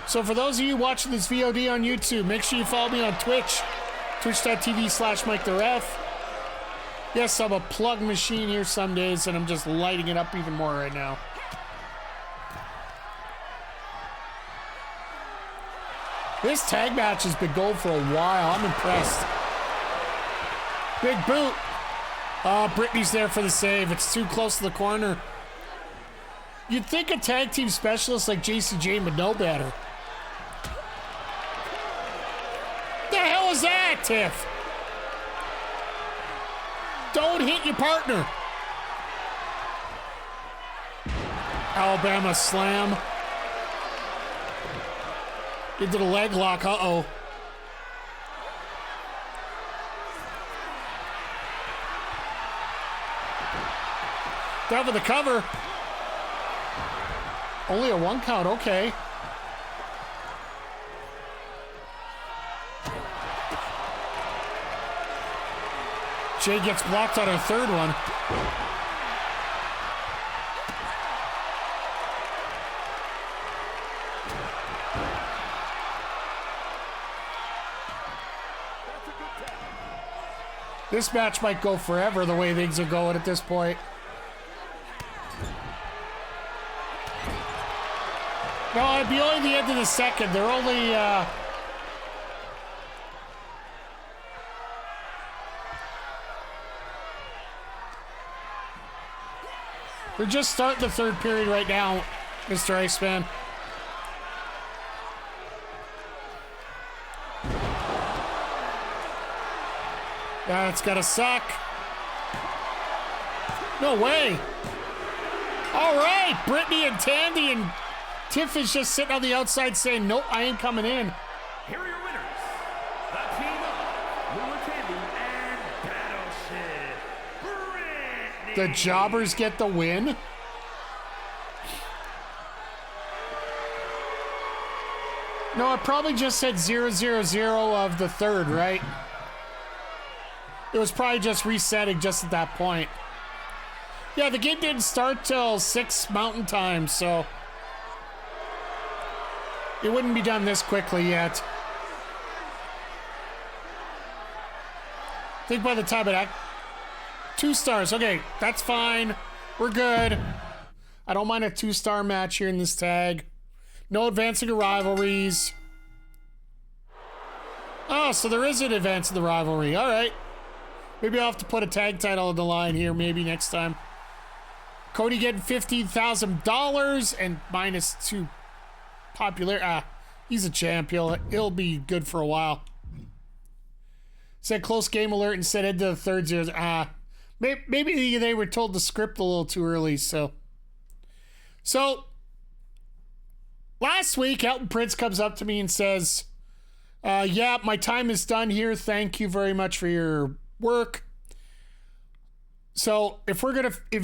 So for those of you watching this VOD on YouTube, make sure you follow me on Twitch. Twitch.tv/MikeTheRef. Yes, I'm a plug machine here some days, and I'm just lighting it up even more right now. This tag match has been going for a while. I'm impressed. Big boot. Brittany's there for the save. It's too close to the corner. You'd think a tag team specialist like JCJ would know better. The hell is that, Tiff? Don't hit your partner. Alabama slam. Into the leg lock. Uh-oh. Down for the cover. Only a 1 count. Okay. Jay gets blocked on her third one. This match might go forever the way things are going at this point. No, it'd be only the end of the second. They're only... They're just starting the third period right now, Mr. Iceman. That's gotta suck. No way. All right, Brittany and Tandy and Tiff is just sitting on the outside saying, nope, I ain't coming in. Here are your winners, the team of Lula Tandy and Battleship Brittany. The jobbers get the win. No, it probably just said 000 of the third, right? It was probably just resetting just at that point. Yeah, the game didn't start till 6 Mountain Time, so it wouldn't be done this quickly yet. I think by the time it 2 stars. Okay, that's fine. We're good. I don't mind a 2-star match here in this tag. No advancing of rivalries. Oh, so there is an advance in the rivalry. All right. Maybe I'll have to put a tag title on the line here maybe next time. Cody getting $15,000 and -2 popular. He's a champ. He'll be good for a while. Said close game alert and said into the third zeros. Maybe they were told the script a little too early. So last week, Elton Prince comes up to me and says, yeah, my time is done here. Thank you very much for your work. So if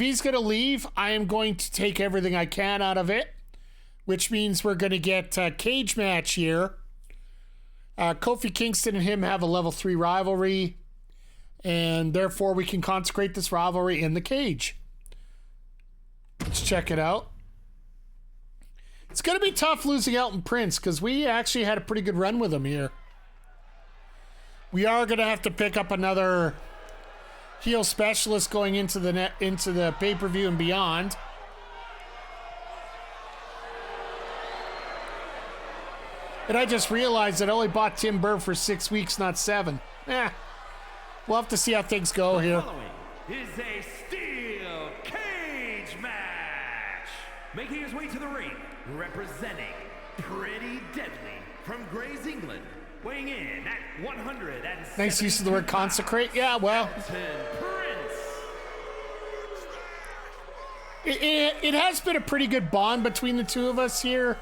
he's gonna leave, I am going to take everything I can out of it, which means we're gonna get a cage match here. Kofi Kingston and him have a level 3 rivalry, and therefore we can consecrate this rivalry in the cage. Let's check it out. It's going to be tough losing Elton Prince because we actually had a pretty good run with him here. We are going to have to pick up another heel specialist going into the pay-per-view and beyond. And I just realized that I only bought Tim Burr for 6 weeks, not 7. We'll have to see how things go here. Following is a steel cage match. Making his way to the ring, representing Pretty Deadly from Grays, England, weighing in at 100. Nice use of the word consecrate. Yeah, well, it has been a pretty good bond between the two of us here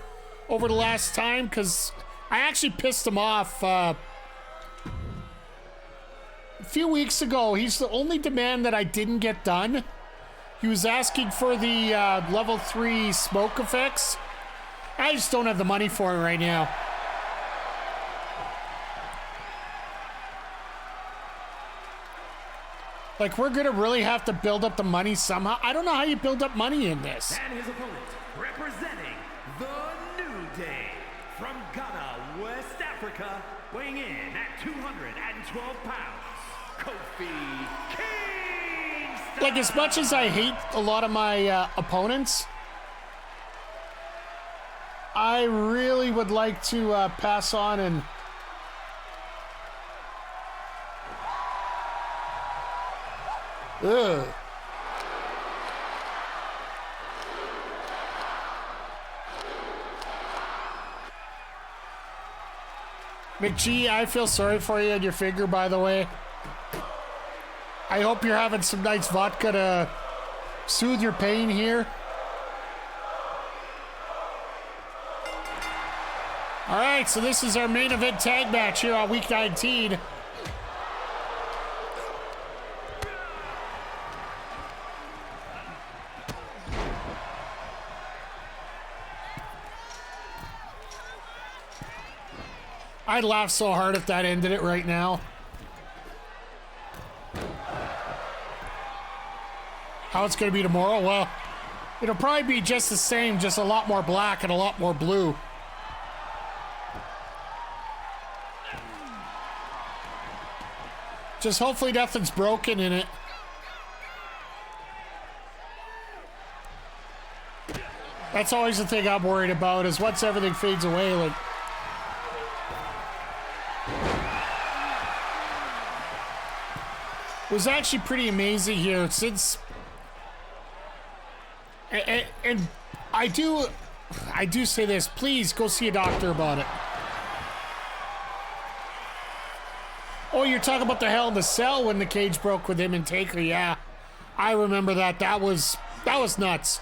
over the last time because I actually pissed him off a few weeks ago. He's the only demand that I didn't get done. He was asking for the level 3 smoke effects. I just don't have the money for it right now. Like, we're gonna really have to build up the money somehow. I don't know how you build up money in this. And his opponent, representing the New Day from Ghana, West Africa, weighing in at 212 pounds, Kofi Kingston. Like, as much as I hate a lot of my opponents, I really would like to pass on and McGee, I feel sorry for you and your finger, by the way. I hope you're having some nice vodka to soothe your pain here. All right, so this is our main event tag match here on week 19. I'd laugh so hard if that ended it right now. How it's going to be tomorrow? Well, it'll probably be just the same, just a lot more black and a lot more blue. Just hopefully nothing's broken in it. That's always the thing I'm worried about, is once everything fades away, like... It was actually pretty amazing here since... And I do say this, please go see a doctor about it. Oh, you're talking about the Hell in the Cell when the cage broke with him and Taker. Yeah, I remember that. That was nuts.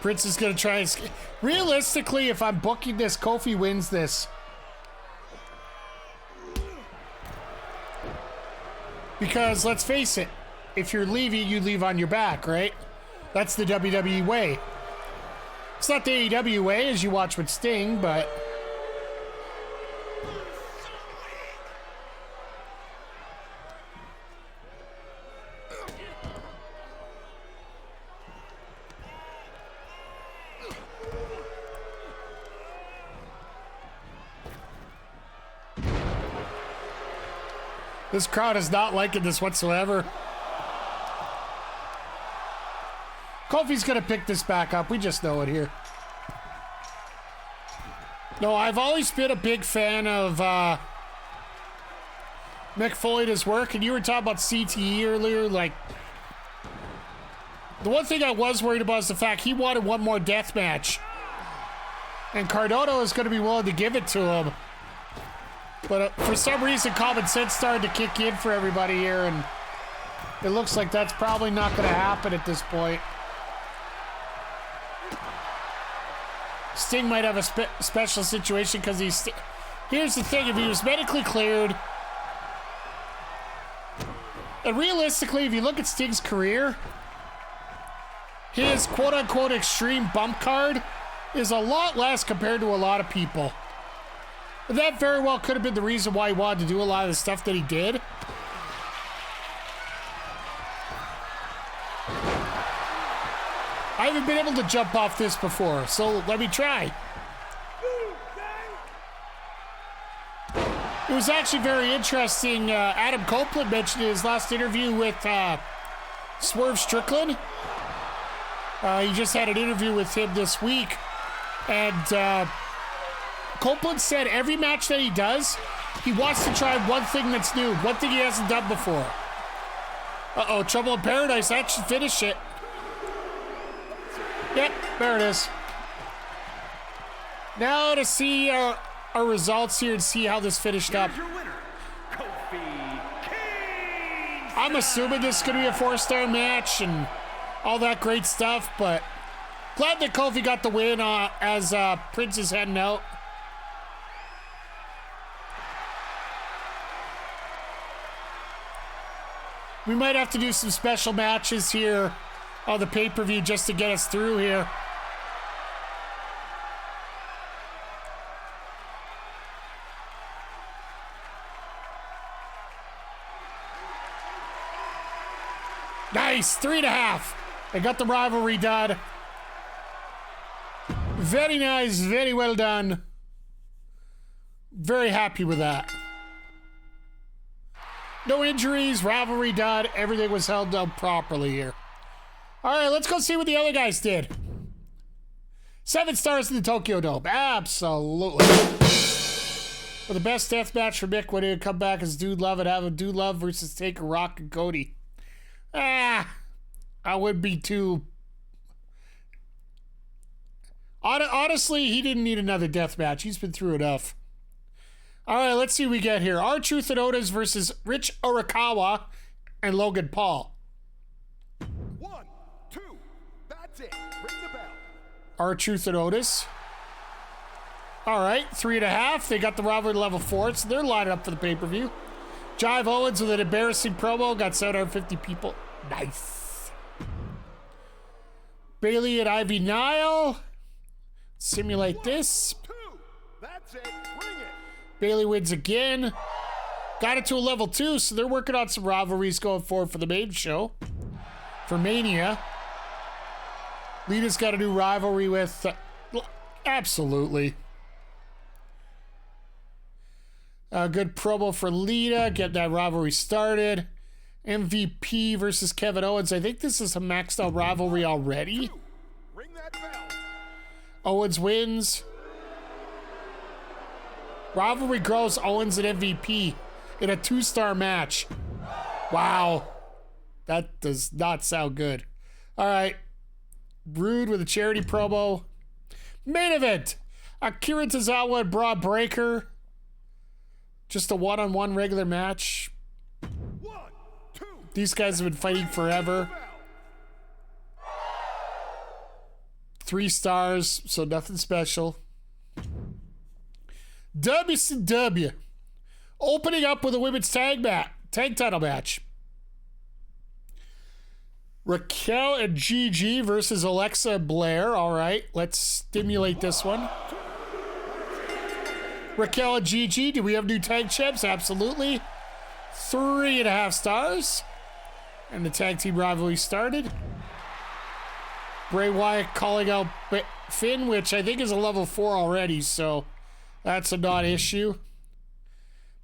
Prince is going to try and... Realistically, if I'm booking this, Kofi wins this. Because, let's face it, if you're leaving, you leave on your back, right? That's the WWE way. It's not the AEW way, as you watch with Sting, but... This crowd is not liking this whatsoever. Kofi's gonna pick this back up. We just know it here. No, I've always been a big fan of Mick Foley and his work, and you were talking about CTE earlier. Like, the one thing I was worried about is the fact he wanted one more death match, and Cardona is going to be willing to give it to him. But for some reason, common sense started to kick in for everybody here, and it looks like that's probably not going to happen at this point. Sting might have a special situation because he's... Here's the thing, if he was medically cleared... And realistically, if you look at Sting's career, his quote-unquote extreme bump card is a lot less compared to a lot of people. That very well could have been the reason why he wanted to do a lot of the stuff that he did. I haven't been able to jump off this before, so let me try. It was actually very interesting. Adam Copeland mentioned in his last interview with Swerve Strickland. He just had an interview with him this week, and Copeland said every match that he does, he wants to try one thing that's new, one thing he hasn't done before. Uh-oh, Trouble in Paradise, that should finish it. Yep, there it is. Now to see our results here and see how this finished up. I'm assuming this is going to be a 4-star match and all that great stuff, but glad that Kofi got the win as Prince is heading out. We might have to do some special matches here on the pay-per-view just to get us through here. Nice, 3.5. I got the rivalry done. Very nice, very well done. Very happy with that. No injuries, rivalry done, everything was held down properly here. All right, let's go see what the other guys did. 7 stars in the Tokyo Dome, absolutely. For the best death match for Mick, when he would come back as Dude Love and have a Dude Love versus Taker, Rock, and Cody. I would be too... Honestly, he didn't need another death match. He's been through enough. All right, let's see what we get here. R-Truth and Otis versus Rich Arakawa and Logan Paul. 1, 2, that's it. Ring the bell. R-Truth and Otis. All right, 3.5. They got the rivalry level 4, so they're lined up for the pay-per-view. Jive Owens with an embarrassing promo. Got 750 people. Nice. Bailey and Ivy Nile. Simulate this. 2, that's it. Ring it. Bailey wins again. Got it to a level 2, so they're working on some rivalries going forward for the main show. For Mania. Lita's got a new rivalry with... absolutely. A good promo for Lita. Get that rivalry started. MVP versus Kevin Owens. I think this is a maxed out rivalry already. 2, ring that bell. Owens wins. Rivalry grows Owens and MVP in a 2-star match. Wow. That does not sound good. All right. Rude with a charity promo. Main event. Akira Tozawa and Bra Breakker. Just a one-on-one regular match. 1, 2, These guys have been fighting forever. 3 stars, so nothing special. WCW. Opening up with a women's tag title match. Raquel and Gigi versus Alexa Blair. All right, let's stimulate this one. Raquel and Gigi, do we have new tag champs? Absolutely. 3.5 stars. And the tag team rivalry started. Bray Wyatt calling out Finn, which I think is a level 4 already, so that's a non-issue.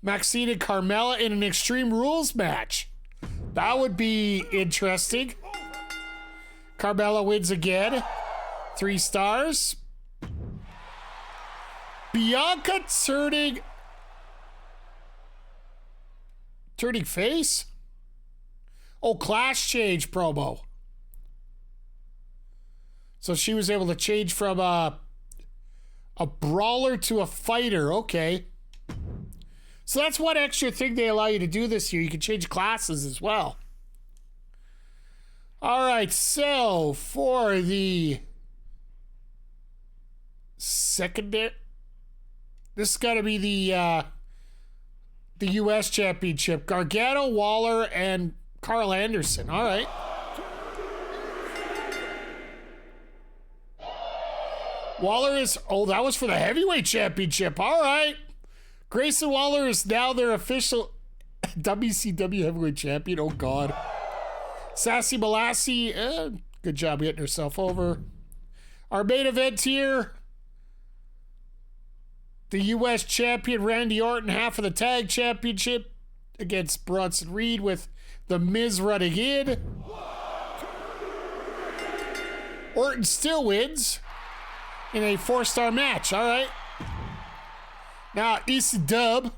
Maxine and Carmella in an Extreme Rules match. That would be interesting. Carmella wins again. 3 stars. Bianca turning face? Oh, class change promo. So she was able to change from a brawler to a fighter. Okay. So that's one extra thing they allow you to do this year. You can change classes as well. All right, so for the secondary, this is got to be the U.S. Championship. Gargano, Waller, and Carl Anderson. All right. Waller is, oh, that was for the Heavyweight Championship. All right. Grayson Waller is now their official WCW Heavyweight Champion. Oh, God. Sassy Balassi, good job getting herself over. Our main event here, the U.S. Champion Randy Orton, half of the Tag Championship against Bronson Reed with The Miz running in. Orton still wins in a 4-star match. All right. Now, ECW.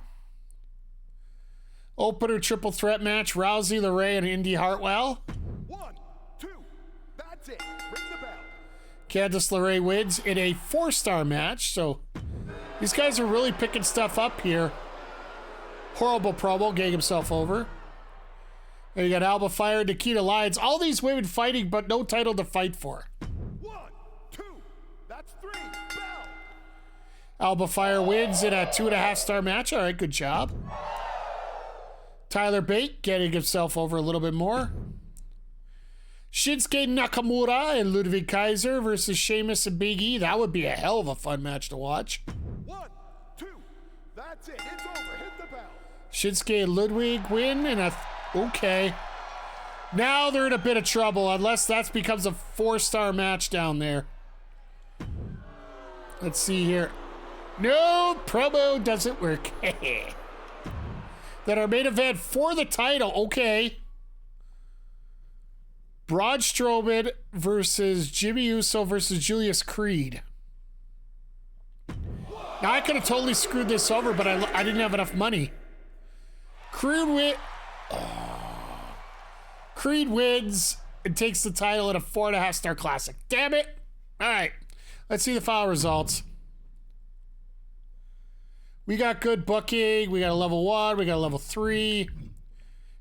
Opener triple threat match. Rousey, LeRae, and Indy Hartwell. 1, 2, that's it. Ring the bell. Candice LeRae wins in a 4-star match. So these guys are really picking stuff up here. Horrible promo, getting himself over. And you got Alba Fire, Nikita Lyons. All these women fighting, but no title to fight for. 1, 2, that's 3. Bell. Alba Fire wins in a 2.5-star match. All right, good job. Tyler Bate getting himself over a little bit more. Shinsuke Nakamura and Ludwig Kaiser versus Sheamus and Big E. That would be a hell of a fun match to watch. 1, 2, that's it. It's over. Hit the bell. Shinsuke and Ludwig win in a... Okay. Now they're in a bit of trouble unless that becomes a 4-star match down there. Let's see here. No, promo doesn't work. Then our main event for the title. Okay. Braun Strowman versus Jimmy Uso versus Julius Creed. Now, I could have totally screwed this over, but I didn't have enough money. Creed wins and takes the title at a 4.5-star classic. Damn it. All right. Let's see the final results. We got good booking. We got a level 1. We got a level 3. We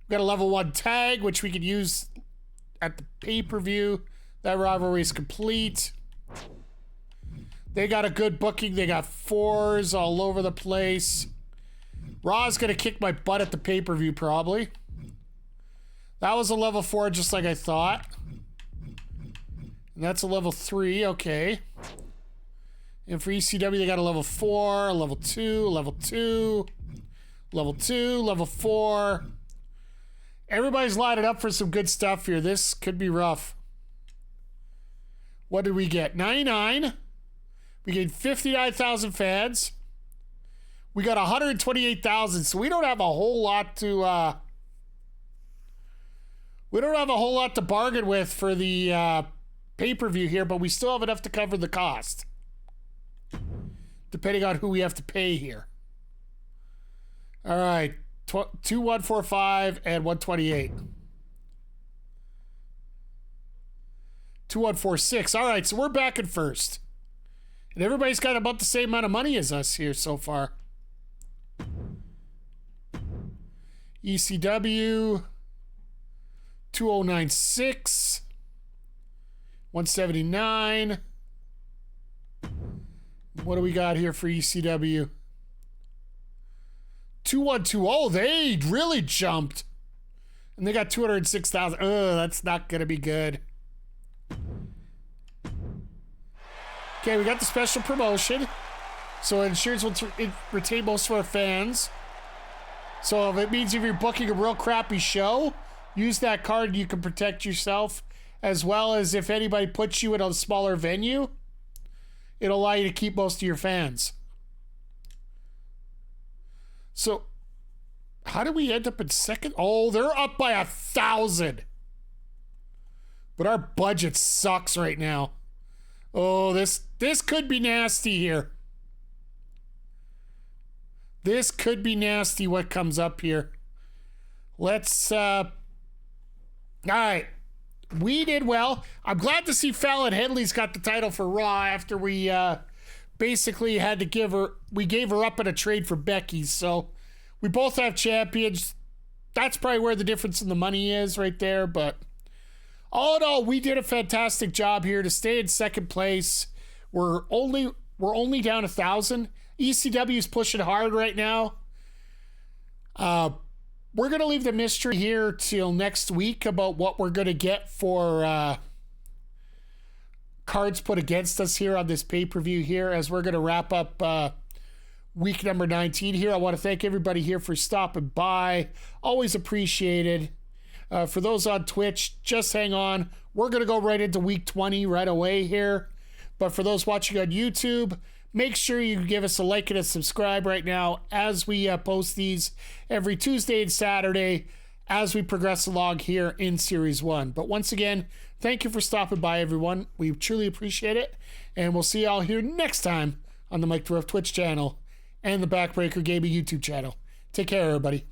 got a level 1 tag, which we could use at the pay-per-view. That rivalry is complete. They got a good booking. They got 4s all over the place. Raw's going to kick my butt at the pay-per-view, probably. That was a level 4, just like I thought. And that's a level 3. Okay. And for ECW, they got a level 4, a level 2, level 2, level 2, level 4. Everybody's lining up for some good stuff here. This could be rough. What did we get? 99. We gained 59,000 fans. We got 128,000, so we don't have a whole lot to bargain with for the pay-per-view here, but we still have enough to cover the cost. Depending on who we have to pay here. All right. 2145 and 128. 2146. All right, so we're back in first. And everybody's got about the same amount of money as us here so far. ECW. 2096. 179. What do we got here for ECW? 2120. They really jumped. And they got 206,000. Oh, that's not going to be good. Okay, we got the special promotion. So it ensures we'll retain most of our fans. So if it means if you're booking a real crappy show, use that card, you can protect yourself. As well as if anybody puts you in a smaller venue, it'll allow you to keep most of your fans. So, how do we end up in second? Oh, they're up by 1,000. But our budget sucks right now. Oh, this could be nasty here. This could be nasty what comes up here. Let's, all right. We did well. I'm glad to see Fallon Henley's got the title for Raw after we basically had to gave her up in a trade for Becky. So we both have champions. That's probably where the difference in the money is right there. But all in all, we did a fantastic job here to stay in second place. We're only down 1,000. ECW is pushing hard right now. We're going to leave the mystery here till next week about what we're going to get for cards put against us here on this pay-per-view here as we're going to wrap up week number 19 here. I want to thank everybody here for stopping by. Always appreciated. For those on Twitch, just hang on. We're going to go right into week 20 right away here. But for those watching on YouTube, make sure you give us a like and a subscribe right now as we post these every Tuesday and Saturday as we progress along here in Series 1. But once again, thank you for stopping by, everyone. We truly appreciate it. And we'll see y'all here next time on the Mike the Ref Twitch channel and the Backbreaker Gaming YouTube channel. Take care, everybody.